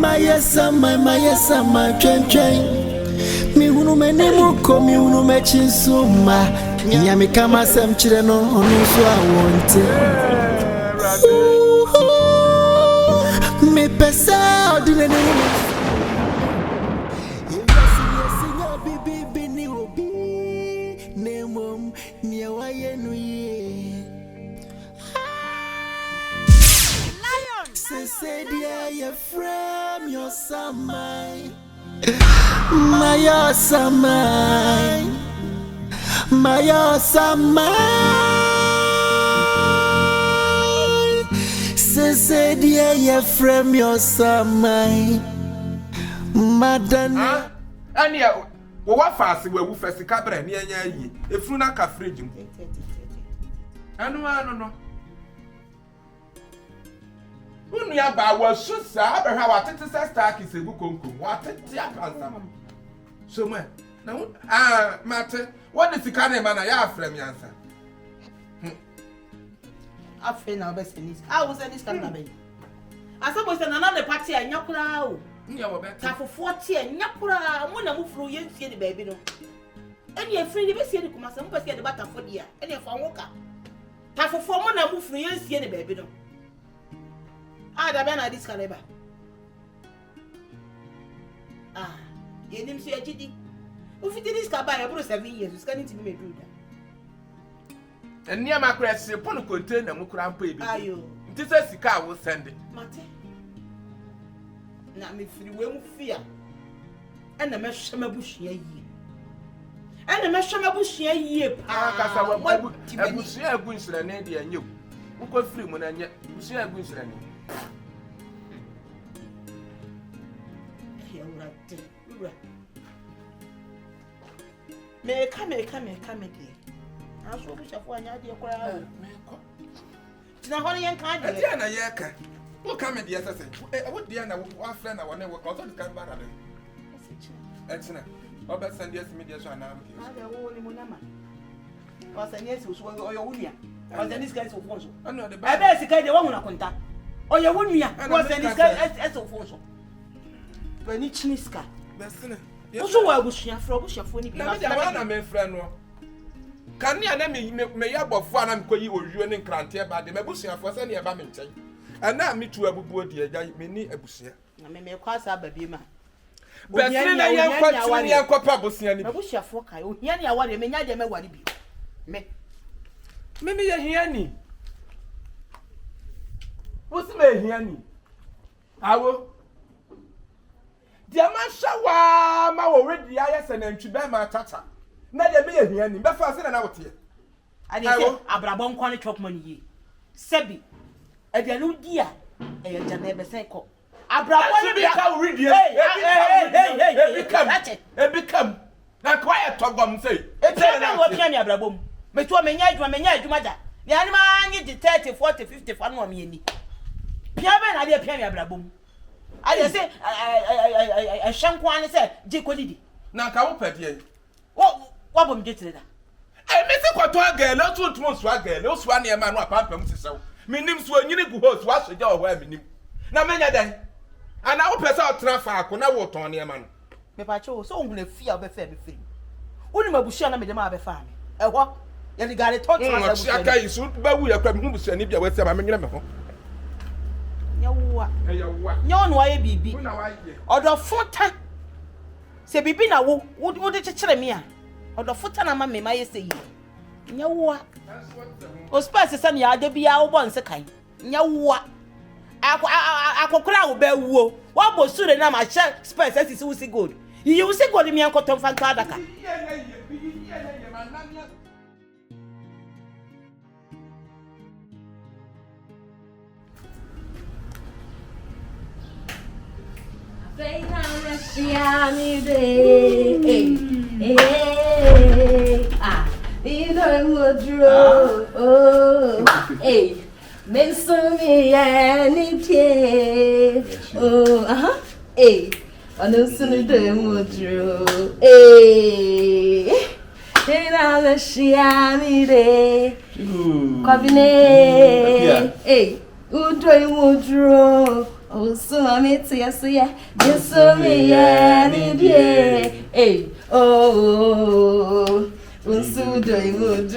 my train. Me unu me nemu komi unu me chinsuma. Nyami kama sem chireno onu so awonte. Me pesa odine say dear you from your samai my samai say dear you from your samai madana ania wo wa fast we wu first kabra ne anya yi efunu na ka fridge mu anu no unu ya ba wa susa abehwa wa tete star ki sebu konkom wa tete akansa so mo na mate what is sika na na ya afrem yansa afi na be senis wo senis kan na be asabo se na na the party anyakura o nya wo beta ta fofo tie anyakura mo na mo furu yensie de baabi no eni afri de be sie de kuma se mo pese de bata fo dia eni fa woka ta fofo mo na mo furu yensie de baabi no da be na dis kaneba yenim so yagidi o fiti dis ka ba ya bro 7 years us kan ntimi me do da enia makra se pon container mu kura mpa ebi ayo nti se sika wo send mate na me firi we mu fia ena me hwema buhia yi ena me hwema buhia yi pa kasa wa abusia agu nsira ne de anyew ukọ firi mu na nya busia agu nsira ne me ka de aso bu chafo anya de kora me ko tina ho yen ka de ati na ye ka wo ka me de sese wo de na wo friend na wona wo ka so de kan ba na de etina o be send yes media so na am ke ada wo ni mo na ma o send yes so oyo wunia o send this guy so phone so no de ba be sika de wo huna konta oyo wunia o send this guy so phone so bani chiniska besina Oso wa abusuafo ni bi na me na me friend no kan ya na me ya bofo ana me koyi ojuo ne nkrante ba de me abusuafo se ne e ba me nchen ana me tu abubuo de agya me ni abusua na me kwasa ba bi ma besina na yan kwatu ni yan kopa abusua ni abusuafo kai ohia ne aware me nya de me ware bi me ye hia ni wo se me hia ni awo dia ma shawa ma wo redi aye se na ntwi be ma tata na de me yehia ni be fa se na wote ani se abrabon kwa ne chop money yi sebi aduanu di a e ya na be sen ko abrabon ne be ka redi e become na kwa e togom say e tell na wo pia ni abrabom me to menya adwuma da ni ani ma anyi di 30 40 50 fa no me ni pia be na de pia ni abrabom I say I shank one say Jikolidi. Na ka wo pede. What bom getire da. I me se kwato girl, o tun tun so girl, o so na e ma no apampam sesew. Minim so anyini gu host wa so ja o ho minim. Na menya dan. Ana wo pese o tra fa ako na wo ton na e ma no. Me pa cho so ohun fia be fa me firi. Oni mabushia na me de ma be fa me. E ho ye di gare ton tra sa bushia. Aka yisu ba wu ya kwa me hu bushia ni bia we se ma me nyina me ho. Nyawa nyawo wa ye bibi odo fota se bibi na wo de chekere me a odo fota na ma me ma ye se yi nyawa o space se na ya de bia wo bon se kan nyawa akokora wo ba wuo wo bo sure na ma share space asisi wo si gold yi wo si gold mi ankotom fanto adaka Oh, so I'm it, yes, yeah. Yes, so me, yeah, hey, oh, so do I would.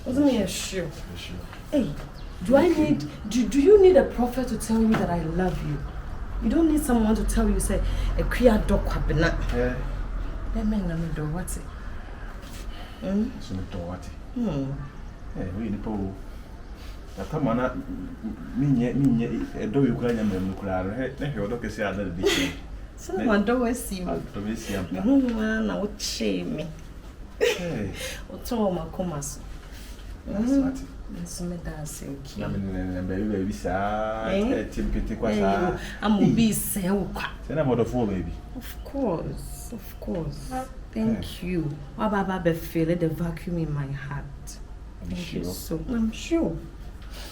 Wasn't me a shoe? Hey, do you need a prophet to tell you that I love you? You don't need someone to tell you, say, a queer dog cabinat. That man, I'm do what's it? So do what? Hey, we the po. Come on, me, do you cry and then cry? Hey, you look at the other day. Someone don't see me. No one, I would shame me. Hey, what's all my commas? I'm baby, sir. I'm be so. Send a mother for baby. Of course. Thank you. Baba feel the vacuum in my heart. Thank you so. I'm sure.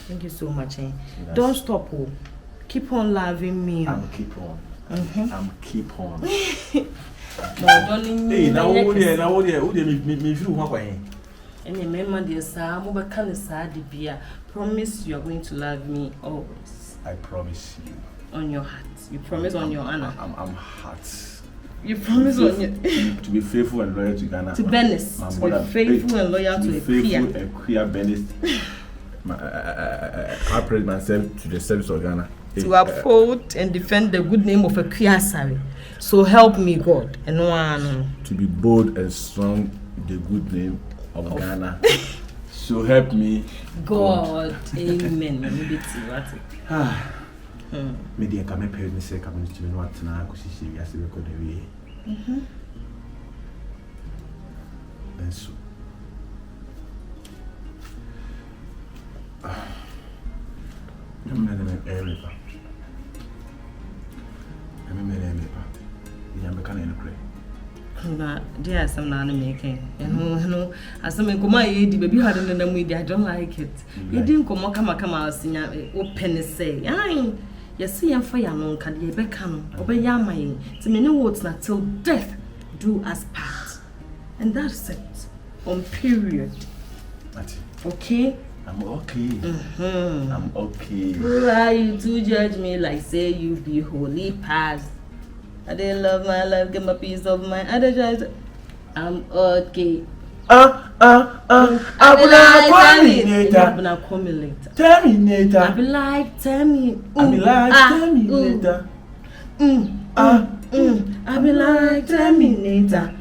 Thank you so much. Don't stop. Keep on loving me. I'm keep on. I'm keep on. Hey, now me feel what I and remember this, I'm promise you are going to love me always. I promise you. On your heart. You promise on your honor. I'm heart. You promise on your to be faithful and loyal to Ghana. To Bernice. To be faithful and loyal to a queer Bernice. I pledge myself to the service of Ghana. To uphold and defend the good name of a queer Sari. So help me God. And one. To be bold and strong, the good name of Ghana. So help me God. Amen. Media come pay me say come to me what na go see we as record away. And so I'm not going to area. I'm going but there are some making. And as some come baby had in the media, I don't like it. You didn't come out, senior open say, you see, I'm fire no can ye become obey yammy to many words not till death do us part. And that's it. On period. Okay? I'm okay. I'm okay. Why you to judge me like say you be holy past? I didn't love my life, get my peace of mind. I just I'm okay. I be like terminator. I be like terminator. I be like terminator.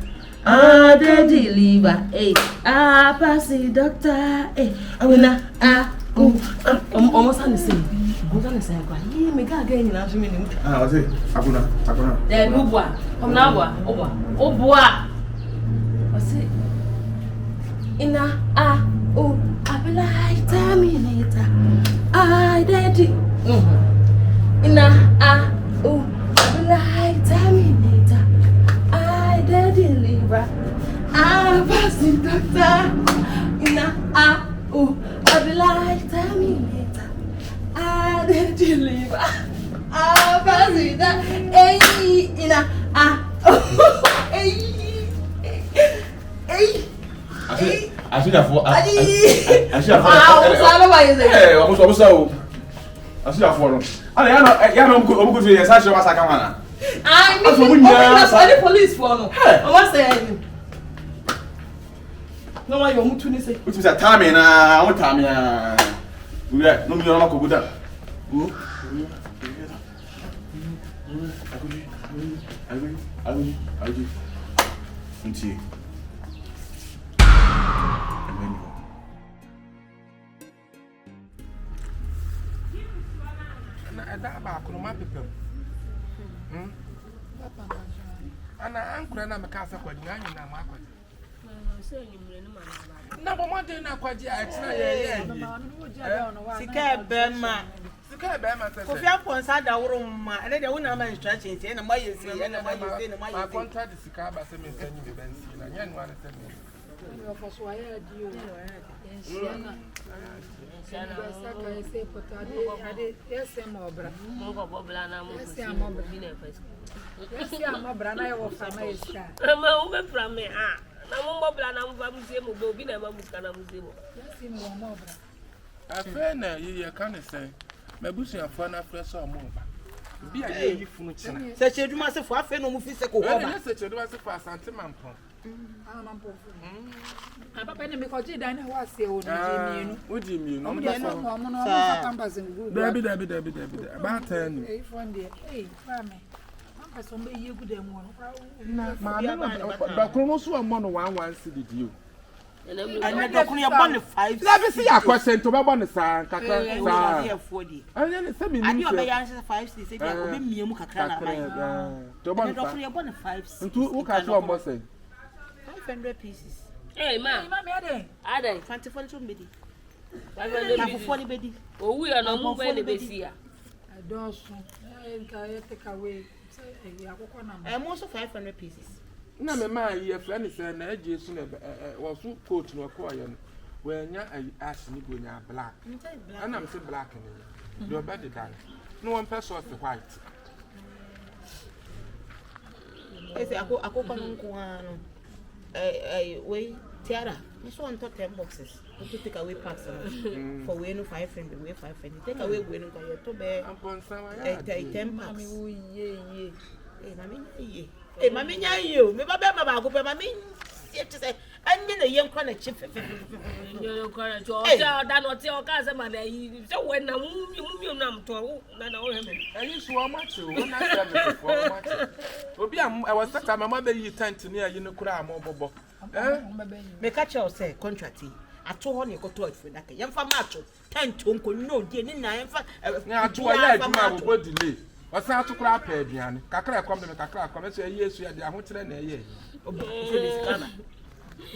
The deliver, pass the doctor, almost on the same. I'm on the same. Me can't get in after me. I say, Akuna. There, no boy. Come now, boy. Oh boy. I say, I be like terminator. I did it. I be like terminator. I did deliver. I pass the doctor. I be like terminator. I did deliver. I pass the doctor. I should have. Police for no. I say. No one you mutu ni say. Which is a time na, what time ya? We are no me no ko buda. I Nti. That back on my people. And I'm crying. I'm a casa for you. I'm not number one day. Not quite yet. Sika Bema. Sika Bema. If you have consult the room, and then one of my instructions, and my you say, and my contract is Sika, but some is sending the benzine. And you want to send me. afẹ́ na yẹ ká ní sẹ́ mẹ́bùsùn àfọ́ náà fẹ́ sọ ọmọ ọba bí ayé yìí funu kyena sẹ́kyẹ́ duma sẹ́ fọ́ afẹ́ na ọmọ fi sẹ́ kò họ́ ba ẹ̀ sẹ́kyẹ́ duma sẹ́ fọ́ asante mampɔn papa ne me ko ji dan na wa se o ni wodi mienu o de no mo no mo campus ngugu dabi ba tan e fonde fame campus o be ye gude mo na ma me ba kro mo so mo no 11 cedi o ana dokun ye bon 5 la be si akwese to be bon sa kakra sa anya ne se me ni ani obe yan 5 cedi se bia obe miemu kakra na mai to bon sa dokun ye bon 5 ntu wo ka so mo se 500 pieces. Hey, ma. me ade. Ade. Fanti foni to mbedi. 500 foni bedi. O wi ana mu be le besi ya. I don't so. Nka take away. Say akoko na. I'm also 500 pieces. Na me ma ye friend say na eje su na wo su coat no ko aye no. We nya ash ni go nya black. Ana me say black ni. Do be the dan. No one person of white. Ese akoko nko ano. We Tiara, this one to 10 boxes. To take away packs for we no 500, we 500. Take away we no go to be 10 packs. Ye. Eh, mami nya you. Me ba ma go be mami. To say, and you know you can chip. You can cho da no ti o ka se ma dey. So when na mu na mto na na o heme. Ayi so much o na say for much. Obi am I was that mama be yi tent ni ayi no kura am obobo. Me catch you say contract. Ato ho ne ko to afu daka. Yemfa macho tent onko no die ni na yemfa na ato ya adwuma bo delay. Wasa ato kura pa aduane. Kakra ekom me kakra akom so ayi esu ya de ahokyere na eye.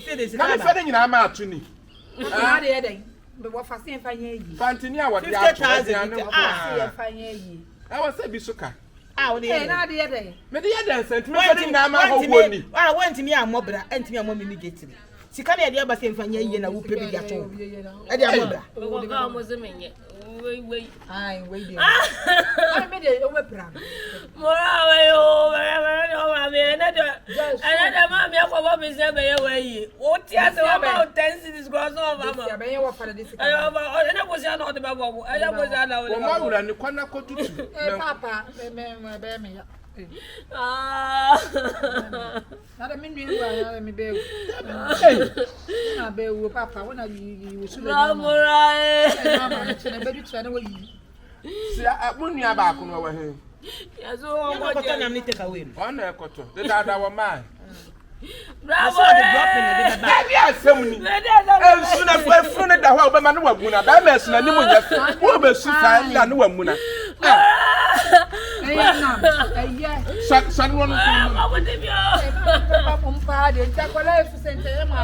Say this na me fede nyina ma ato ni. Ah de den. Be wo fa se fanye yi. Fantini a wode ato aduane wo. Se fanye yi. I was say bi suka. Ah, o dey. Na de den. Me de den sentiment fede nyina ma ho wo ni. Ah, want me amobra, entimi amomi mi getiri. Sika na de aba se mfanye yi na wo pe bi ato. E de amobra. Ko ka mo se menye. Wei. Ai, wei de. Ah, me de o me pra. Mora we o, o ma me na de. Ana de ma me akwa be se be ye wei. O ti ase o ba 10 cities go so o ba ma. Ya be ye wo fa de sika. Ayo ba, o na ko se ana o de ba bo. Ayo ko se ana o. O ma wura ni kwana ko tutu. Papa, me ya. Nada me nwi wa me be. Na be wo papa, wona you should Na mora na ma chene be du na wo yi. Si abunu ya ba ko no wa he. Ya so o mo Ko to nyam ni take away. Ona ekoto. De da wa mai. Bravo. Baby asem ni. Ensu na fu na da ho ba ma no wa mu na. Ba ma esu na ni mu je. Wo be su fa na no wa mu na. San won ko. Mo de bi o. Papa pompa de nta ko la fu sente e ma.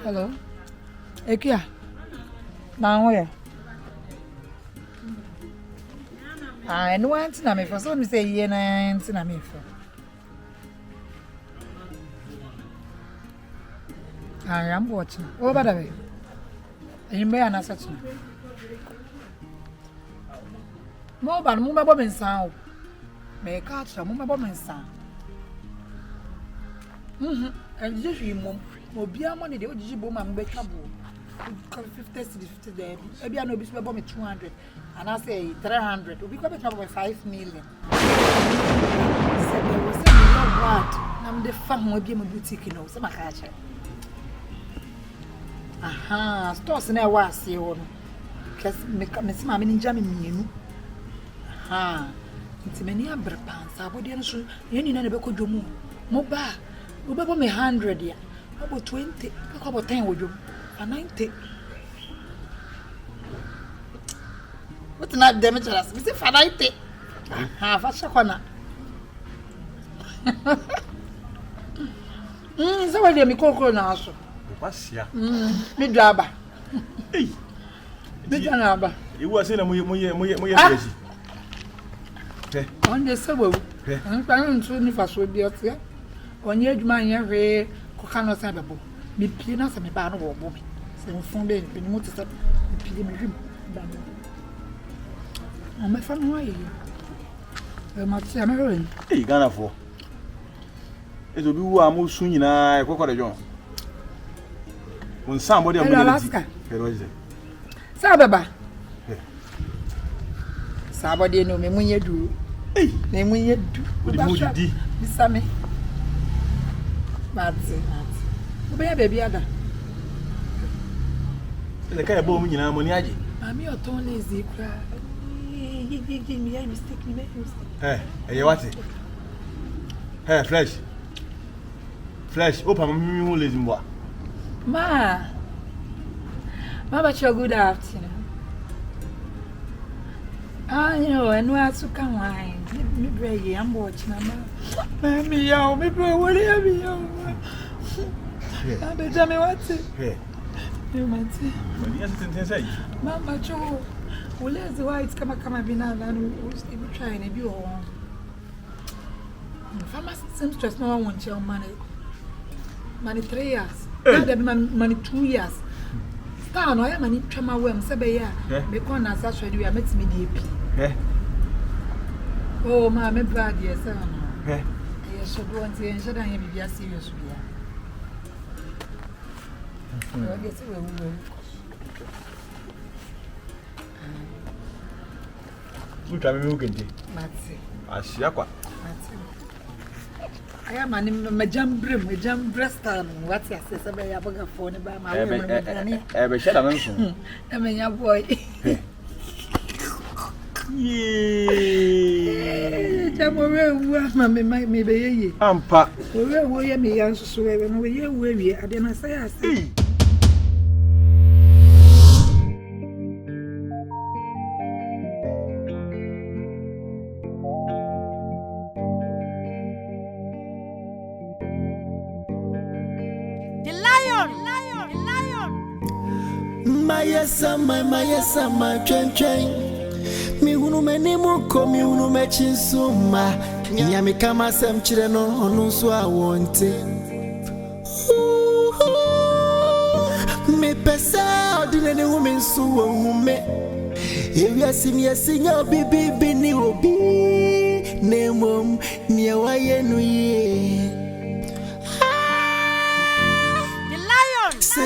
Hello. Ekia. Na where? I no want na me for so me say ye na na me for. I am watching. Oh, by the way. You may not such. More than Mumma Bobbin sound. May catch a Mumma Bobbin sound. And just you will be a money, the OG boom and be trouble. 50 50 there. Maybe I know this bomb 200. And I say 300. We come trouble with 5 million. Said there was a million what? I'm the farm will be my boutique, you know, some catch. Aha, stores na wa se ho no. Kes me se ma me ninja me mienu. Aha. Nti me ni abrepansa abode no so ye ni na ne be kodwomu. Mo ba, wo be bo me 100 ya. Abo 20, ka ko bo 10 wodwom. A 90. What not damage us? Me say for 90. Aha, fa shakona. So why me kokoro na so? Kwasia. Me draba. Eh. Me draba. You was in a crazy. On the sabo. And plan to ni faso bi otia. Onye adwuma anya hwe koka no sa bebo. Me pie na se me ba no wo bo bi. Se mfon be ni mu te se pie me hwim. Ba no. On me fa no ayi. Ma tia me hwe. Eh, Ghana for. Ezo bi wu amusu nyina ekokore jon. Won sam body am Alaska. Pero is it? Sa baba. Sa body no me munye du. Eh, Me munye du. What the mood di? Bisame. Matse. Obeya baby aga. Le kai bo mu nyina mo ni age. Mami oton lazy kra. Me I mistake me mistake. You what? Flesh. Flesh, open me lazy moi. Mama, good afternoon. You know, and what's to come wine? Me bray, I'm watching. Me yo, me bray, whatever yo. I bet tell me what's it. You might say. But yes, say. Mama, Joe, well, let's the whites come and be now and who's trying to be all. Farmers seems to no one wants your money 3 years. That money 2 years. Star no ya money twama wem se be ya. Me kon na sa hwede we met me DP. Oh ma me bad yes no. I should want to ensure that you be serious we are. I guess we will. We try me ukenti. Matse. Asia kwa. I am an jam breastan. What's your sister by a bugger phone by my woman? Every shut down. I mean, your boy. Yee. Mammy might be a Ampa. where will you be answer so when we are weary? I didn't say I see. My chen. Mi unu menimu ko mi unu mechinsuma. Nyami kama sem chire no onu so awonte. Me pesa odine ne hu mensu wo hume. Ewi asim yesinya bibi ni obi. Nemom ni awaye nu ye.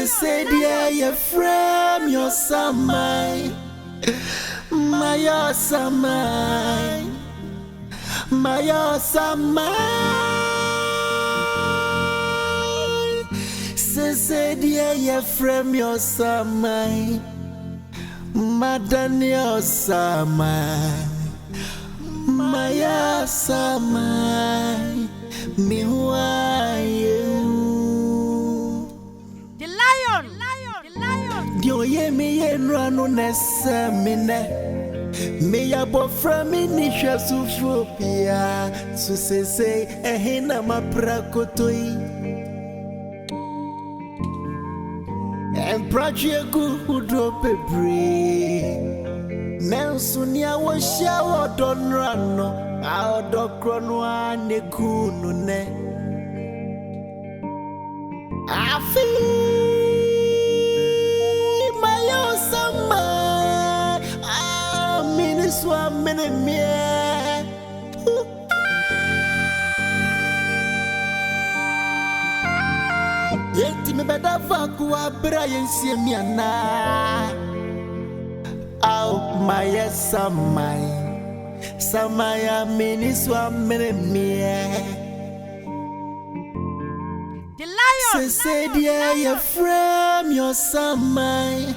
Say dear, you frame your samai, my samai, my samai. Say dear, you frame your samai, madani your samai, my samai, me who are you? Dio ye me ye no nessa mine. Me ya bofra me ni shasufopia. So say ehina maprakotoi. And project good drop a break. Nelson ya was shower don rano. Our dog cronwa ne kunu ne. I feel. Swam in me. Yet me better fuck Brian Siemiana. Oh, my yes, Samaya mini swam in me. Say, dear, you frame your samai.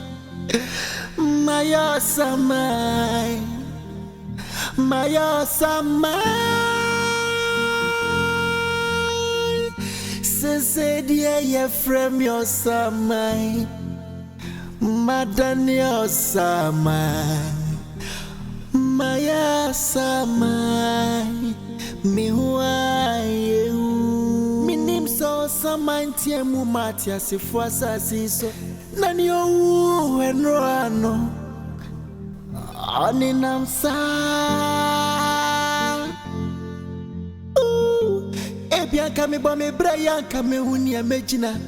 My samai. My samai. Say dear, you frame your samai. Madani your samai. My samai. Me who are you? Me name so mantie mu matia sifo asasi so na ni owu enro ano ani namsa ebia kame bo me bra ya kame huni amegina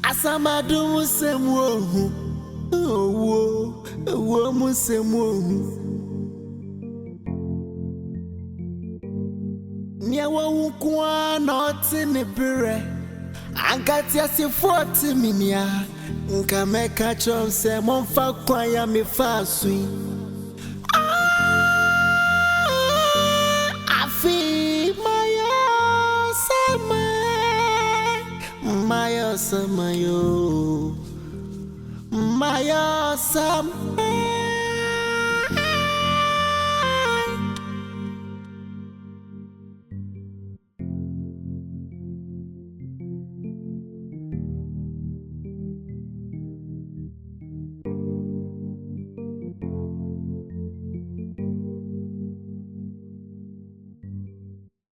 asamadu musemu ohu owo musemu ohu Niawa ukwa noti ni bire Angati ya si 40 minia Nka meka chomse Monfa kwa ya mifaswi Afi Mayo sama yo Mayo sama